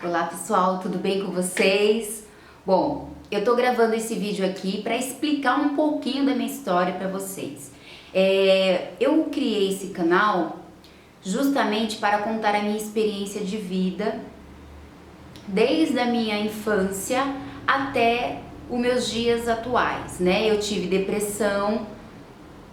Olá pessoal, tudo bem com vocês? Bom, eu tô gravando esse vídeo aqui para explicar um pouquinho da minha história para vocês. Eu criei esse canal justamente para contar a minha experiência de vida, desde a minha infância até os meus dias atuais, né? Eu tive depressão,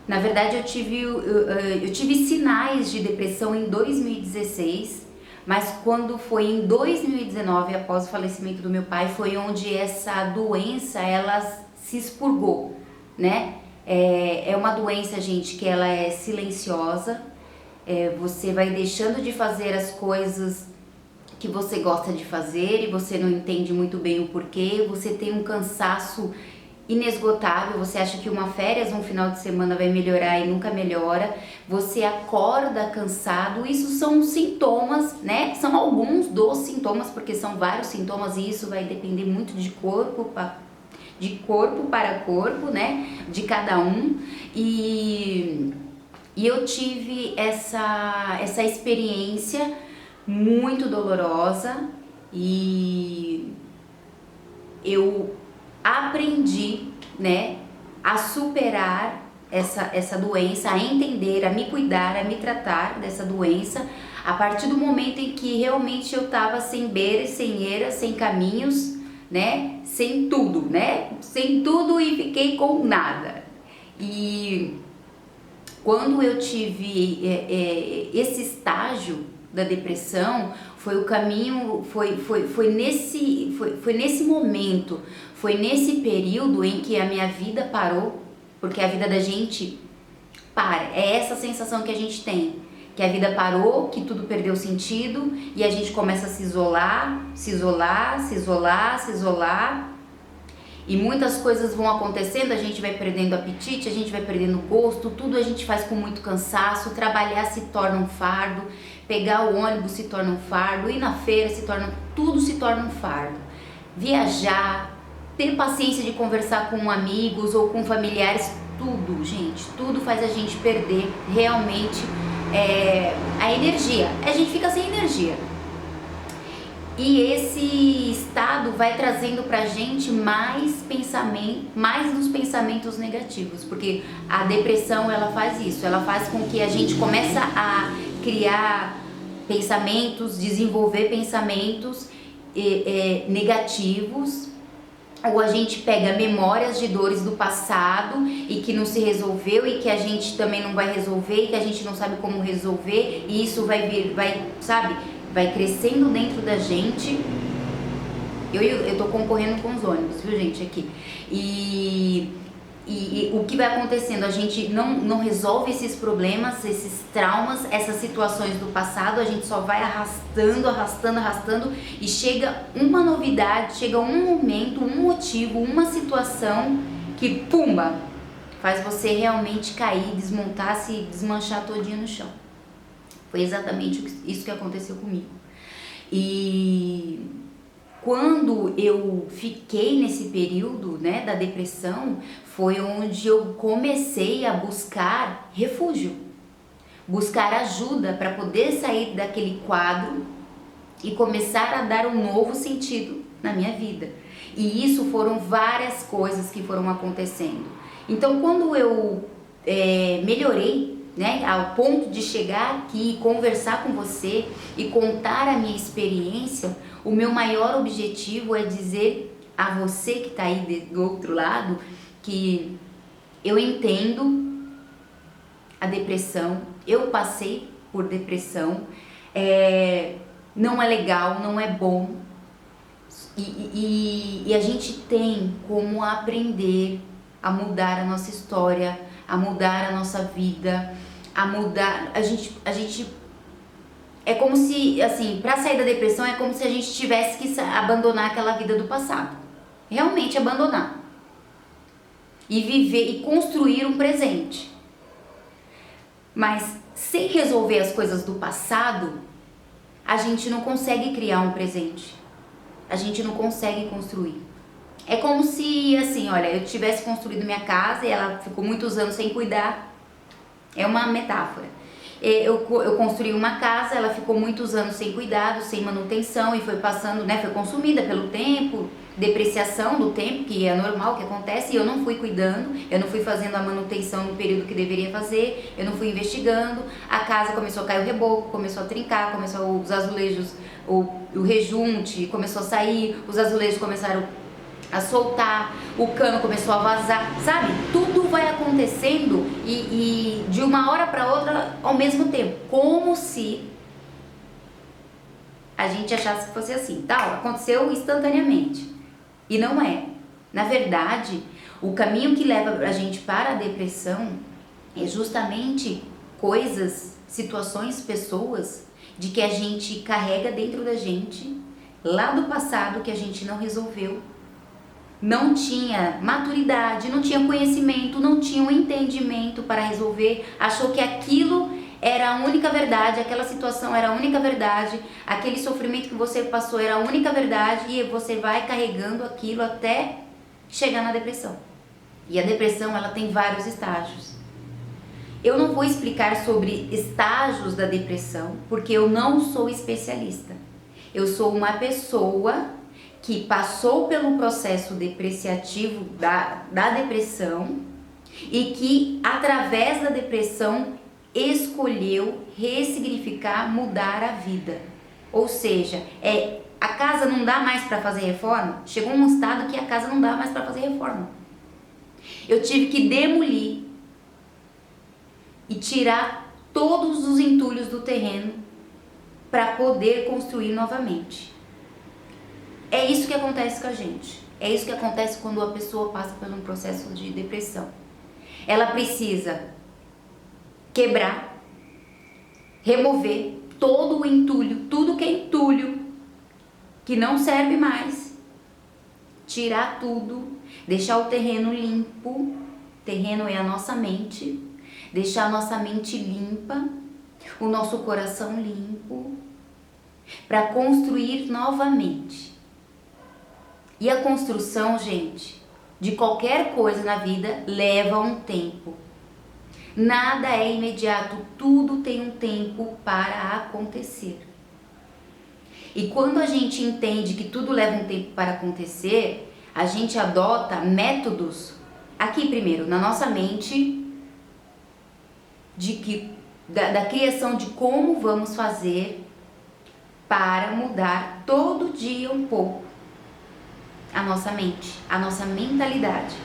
na verdade eu tive sinais de depressão em 2016. Mas quando foi em 2019, após o falecimento do meu pai, foi onde essa doença, ela se expurgou, né? É uma doença, gente, que ela é silenciosa. Você vai deixando de fazer as coisas que você gosta de fazer e você não entende muito bem o porquê. Você tem um cansaço inesgotável, você acha que uma férias, um final de semana vai melhorar e nunca melhora, você acorda cansado. Isso são sintomas, né? São alguns dos sintomas, porque são vários sintomas e isso vai depender muito de corpo para corpo, né? De cada um. E eu tive essa experiência muito dolorosa e eu aprendi, né, a superar essa doença, a entender, a me cuidar, a me tratar dessa doença, a partir do momento em que realmente eu tava sem beira, sem eira, sem caminhos, né, sem tudo, né, sem tudo e fiquei com nada. E quando eu tive esse estágio da depressão, foi o caminho, foi nesse momento, foi nesse período em que a minha vida parou, porque a vida da gente para, é essa sensação que a gente tem, que a vida parou, que tudo perdeu sentido e a gente começa a se isolar, se isolar, se isolar, se isolar. E muitas coisas vão acontecendo, a gente vai perdendo apetite, a gente vai perdendo gosto, tudo a gente faz com muito cansaço, trabalhar se torna um fardo, pegar o ônibus se torna um fardo, ir na feira tudo se torna um fardo. Viajar, ter paciência de conversar com amigos ou com familiares, tudo, gente, tudo faz a gente perder realmente a energia, a gente fica sem energia. E esse estado vai trazendo pra gente mais dos pensamentos negativos, porque a depressão ela faz isso, ela faz com que a gente comece a criar pensamentos, desenvolver pensamentos negativos, ou a gente pega memórias de dores do passado e que não se resolveu e que a gente também não vai resolver e que a gente não sabe como resolver, e isso vai crescendo dentro da gente. Eu tô concorrendo com os ônibus, viu, gente, aqui. E o que vai acontecendo? A gente não resolve esses problemas, esses traumas, essas situações do passado, a gente só vai arrastando, arrastando, arrastando, e chega uma novidade, chega um momento, um motivo, uma situação que, pumba, faz você realmente cair, desmontar, se desmanchar todinho no chão. Foi exatamente isso que aconteceu comigo. E quando eu fiquei nesse período, né, da depressão, foi onde eu comecei a buscar refúgio, buscar ajuda para poder sair daquele quadro e começar a dar um novo sentido na minha vida. E isso foram várias coisas que foram acontecendo. Então, quando eu melhorei, né, ao ponto de chegar aqui e conversar com você e contar a minha experiência, o meu maior objetivo é dizer a você que está aí do outro lado que eu entendo a depressão, eu passei por depressão, não é legal, não é bom, e a gente tem como aprender a mudar a nossa história, a mudar a nossa vida, a mudar, a gente é como se, assim, para sair da depressão é como se a gente tivesse que abandonar aquela vida do passado, realmente abandonar e viver e construir um presente. Mas sem resolver as coisas do passado, a gente não consegue criar um presente, a gente não consegue construir. É como se, assim, olha, eu tivesse construído minha casa e ela ficou muitos anos sem cuidar. É uma metáfora. eu construí uma casa, ela ficou muitos anos sem cuidado, sem manutenção e foi passando, né, foi consumida pelo tempo, depreciação do tempo, que é normal, que acontece, e eu não fui cuidando, eu não fui fazendo a manutenção no período que deveria fazer, eu não fui investigando, a casa começou a cair o reboco, começou a trincar, começou os azulejos, o rejunte começou a sair, os azulejos começaram a soltar, o cano começou a vazar, sabe? Tudo vai acontecendo e de uma hora para outra ao mesmo tempo, como se a gente achasse que fosse assim, tal, aconteceu instantaneamente. E não é. Na verdade, o caminho que leva a gente para a depressão é justamente coisas, situações, pessoas de que a gente carrega dentro da gente, lá do passado, que a gente não resolveu. Não tinha maturidade, não tinha conhecimento, não tinha um entendimento para resolver, achou que aquilo era a única verdade, aquela situação era a única verdade, aquele sofrimento que você passou era a única verdade e você vai carregando aquilo até chegar na depressão. E a depressão, ela tem vários estágios. Eu não vou explicar sobre estágios da depressão, porque eu não sou especialista. Eu sou uma pessoa que passou pelo processo depreciativo da depressão e que, através da depressão, escolheu ressignificar, mudar a vida. Ou seja, a casa não dá mais para fazer reforma? Chegou um estado que a casa não dá mais para fazer reforma. Eu tive que demolir e tirar todos os entulhos do terreno para poder construir novamente. É isso que acontece com a gente. É isso que acontece quando a pessoa passa por um processo de depressão. Ela precisa quebrar, remover todo o entulho, tudo que é entulho, que não serve mais, tirar tudo, deixar o terreno limpo. Terreno é a nossa mente, deixar a nossa mente limpa, o nosso coração limpo, para construir novamente. E a construção, gente, de qualquer coisa na vida leva um tempo. Nada é imediato, tudo tem um tempo para acontecer. E quando a gente entende que tudo leva um tempo para acontecer, a gente adota métodos, aqui primeiro, na nossa mente, da criação de como vamos fazer para mudar todo dia um pouco a nossa mente, a nossa mentalidade.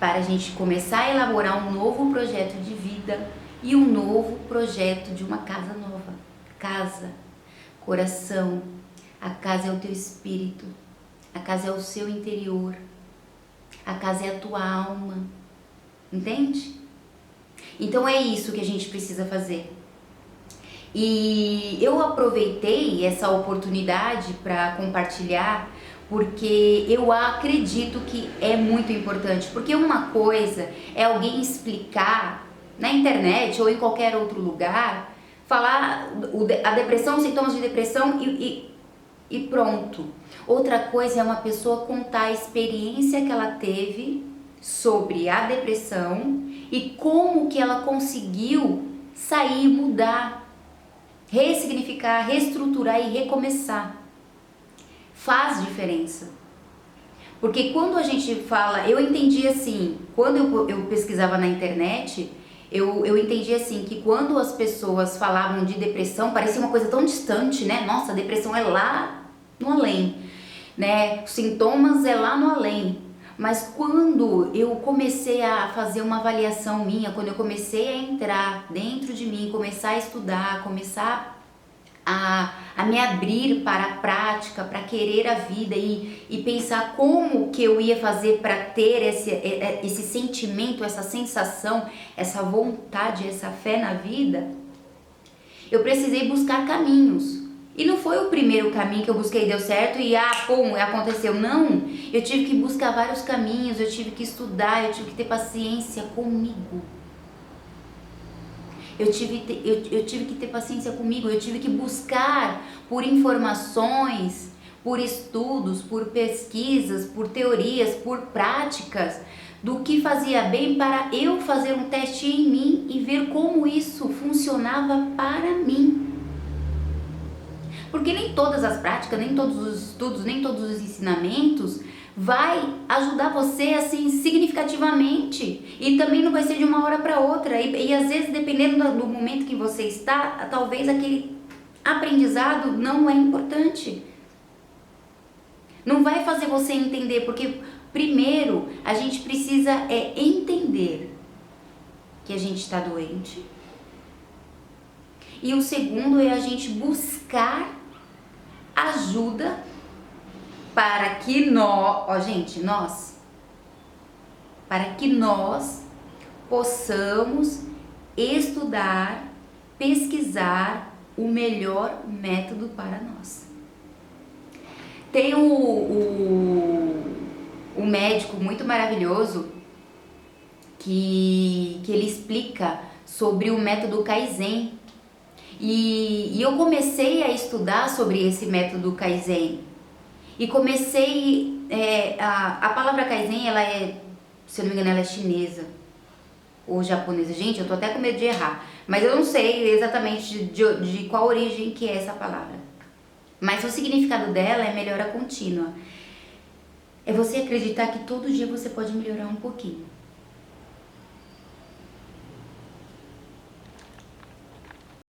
Para a gente começar a elaborar um novo projeto de vida e um novo projeto de uma casa nova. Casa, coração, a casa é o teu espírito, a casa é o seu interior, a casa é a tua alma, entende? Então é isso que a gente precisa fazer. E eu aproveitei essa oportunidade para compartilhar, porque eu acredito que é muito importante. Porque uma coisa é alguém explicar na internet ou em qualquer outro lugar, falar a depressão, sintomas de depressão e pronto. Outra coisa é uma pessoa contar a experiência que ela teve sobre a depressão e como que ela conseguiu sair, mudar, ressignificar, reestruturar e recomeçar. Faz diferença. Porque quando a gente fala, eu entendi assim, quando eu pesquisava na internet, eu entendi assim, que quando as pessoas falavam de depressão, parecia uma coisa tão distante, né? Nossa, a depressão é lá no além, né? Os sintomas é lá no além. Mas quando eu comecei a fazer uma avaliação minha, quando eu comecei a entrar dentro de mim, começar a estudar, começar a me abrir para a prática, para querer a vida e pensar como que eu ia fazer para ter esse sentimento, essa sensação, essa vontade, essa fé na vida, eu precisei buscar caminhos. E não foi o primeiro caminho que eu busquei e deu certo e pum, aconteceu. Não, eu tive que buscar vários caminhos, eu tive que estudar, eu tive que ter paciência comigo. Eu tive que ter paciência comigo, eu tive que buscar por informações, por estudos, por pesquisas, por teorias, por práticas, do que fazia bem para eu fazer um teste em mim e ver como isso funcionava para mim. Porque nem todas as práticas, nem todos os estudos, nem todos os ensinamentos vai ajudar você assim significativamente, e também não vai ser de uma hora para outra, e às vezes dependendo do momento que você está, talvez aquele aprendizado não é importante, não vai fazer você entender, porque primeiro a gente precisa entender que a gente está doente, e o segundo é a gente buscar ajuda para que para que nós possamos estudar, pesquisar o melhor método para nós. Tem um médico muito maravilhoso que ele explica sobre o método Kaizen. E eu comecei a estudar sobre esse método Kaizen. E comecei, a palavra Kaizen, ela é, se eu não me engano, ela é chinesa ou japonesa. Gente, eu tô até com medo de errar, mas eu não sei exatamente de qual origem que é essa palavra. Mas o significado dela é melhora contínua. É você acreditar que todo dia você pode melhorar um pouquinho.